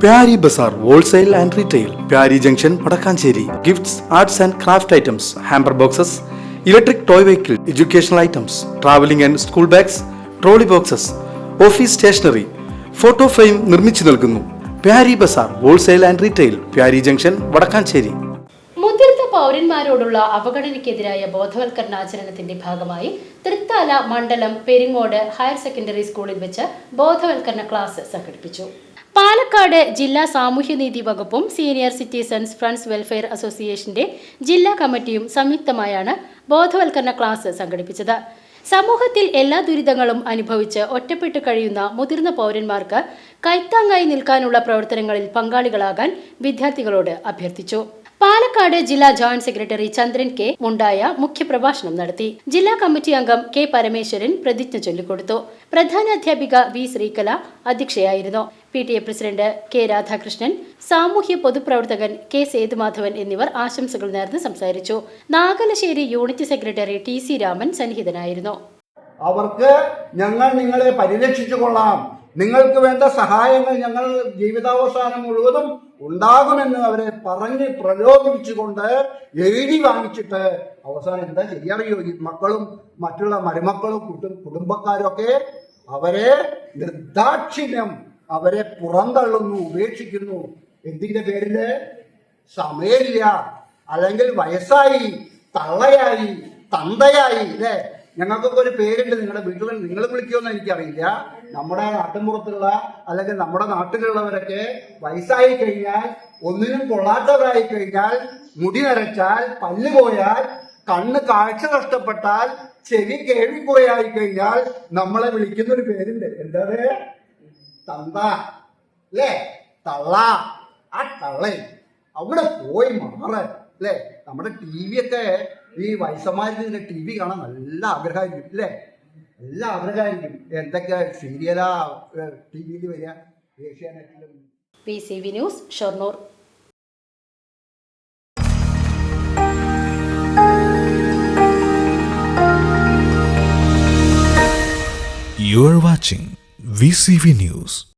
Pyari Bazaar Wholesale and Retail, Pyari Junction, Padakkancherry. Gifts, arts and craft items, hamper boxes, electric toy vehicle, educational items, traveling and school bags, trolley boxes, office stationery, photo frame നിർമ്മിച്ചു നൽകുന്നു. Pyari Bazaar Wholesale and Retail, Pyari Junction, Padakkancherry. മുതിർന്ന പൗരന്മാരോടുള്ള അവഗണനയ്ക്കെതിരായ ബോധവൽക്കരണാചരണത്തിന്റെ ഭാഗമായി തൃത്താല മണ്ഡലം Peringode higher secondary സ്കൂളിൽ വെച്ച് ബോധവൽക്കരണ class സംഘടിപ്പിച്ചു. പാലക്കാട് ജില്ലാ സാമൂഹ്യനീതി വകുപ്പും സീനിയർ സിറ്റിസൺസ് ഫ്രണ്ട്സ് വെൽഫെയർ അസോസിയേഷന്റെ ജില്ലാ കമ്മിറ്റിയും സംയുക്തമായാണ് ബോധവൽക്കരണ ക്ലാസ് സംഘടിപ്പിച്ചത്. സമൂഹത്തിൽ എല്ലാ ദുരിതങ്ങളും അനുഭവിച്ച് ഒറ്റപ്പെട്ടു കഴിയുന്ന മുതിർന്ന പൗരന്മാർക്ക് കൈത്താങ്ങായി നിൽക്കാനുള്ള പ്രവർത്തനങ്ങളിൽ പങ്കാളികളാകാൻ വിദ്യാർത്ഥികളോട് അഭ്യർത്ഥിച്ചു. പാലക്കാട് ജില്ലാ ജോയിന്റ് സെക്രട്ടറി ചന്ദ്രൻ കെ മുണ്ടായ മുഖ്യപ്രഭാഷണം നടത്തി. ജില്ലാ കമ്മിറ്റി അംഗം കെ പരമേശ്വരൻ പ്രതിജ്ഞ ചൊല്ലിക്കൊടുത്തു. പ്രധാനാധ്യാപിക വി ശ്രീകല അധ്യക്ഷയായിരുന്നു. PTA പ്രസിഡന്റ് കെ രാധാകൃഷ്ണൻ, സാമൂഹ്യ പൊതുപ്രവർത്തകൻ കെ സേതുമാധവൻ എന്നിവർ ആശംസകൾ നേർന്ന് സംസാരിച്ചു. Nagalassery unit secretary TC Raman സന്നിഹിതനായിരുന്നു. അവർക്ക് ഞങ്ങൾ നിങ്ങളെ പരിരക്ഷിച്ചു കൊള്ളാം, നിങ്ങൾക്ക് വേണ്ട സഹായങ്ങൾ ഞങ്ങൾ ജീവിതാവസാനം മുഴുവതും ഉണ്ടാകുമെന്ന് അവരെ പറഞ്ഞ് പ്രലോഭിപ്പിച്ചുകൊണ്ട് എഴുതി വാങ്ങിച്ചിട്ട് അവസാനം എന്താ ശരിയറിയോ? ഈ മക്കളും മറ്റുള്ള മരുമക്കളും കുടുംബക്കാരും ഒക്കെ അവരെ നിർദാക്ഷിണ്യം അവരെ പുറന്തള്ളുന്നു, ഉപേക്ഷിക്കുന്നു. എന്തിന്റെ പേരില്? സമയമില്ല, അല്ലെങ്കിൽ വയസ്സായി, തള്ളയായി, തന്തയായി. അല്ലേ? ഞങ്ങൾക്കൊക്കെ ഒരു പേരുണ്ട്. നിങ്ങളുടെ വീട്ടിൽ നിങ്ങൾ വിളിക്കുമെന്ന് എനിക്കറിയില്ല. നമ്മുടെ നാട്ടിൻപുറത്തുള്ള അല്ലെങ്കിൽ നമ്മുടെ നാട്ടിലുള്ളവരൊക്കെ വയസ്സായി കഴിഞ്ഞാൽ, ഒന്നിനും കൊള്ളാത്തവരായി കഴിഞ്ഞാൽ, മുടി നരച്ചാൽ, പല്ല് പോയാൽ, കണ്ണ് കാഴ്ച നഷ്ടപ്പെട്ടാൽ, ചെവി കേൾവിക്കുറയായി കഴിഞ്ഞാൽ നമ്മളെ വിളിക്കുന്നൊരു പേരുണ്ട്. എന്താണ്? തന്ത, അല്ലേ? തള്ള. ആ തള്ളേ അവിടെ പോയി മാറ. അല്ലേ? നമ്മുടെ TV ഒക്കെ ഈ വയസ്സന്മാർക്ക് TV കാണാൻ നല്ല ആഗ്രഹമായിരിക്കും. അല്ലേ? നല്ല ആഗ്രഹമായിരിക്കും. എന്തൊക്കെ സീരിയലാ TV വരിക, ഏഷ്യാനെറ്റിലും. PCV news, Shoranur. You are watching VCV News.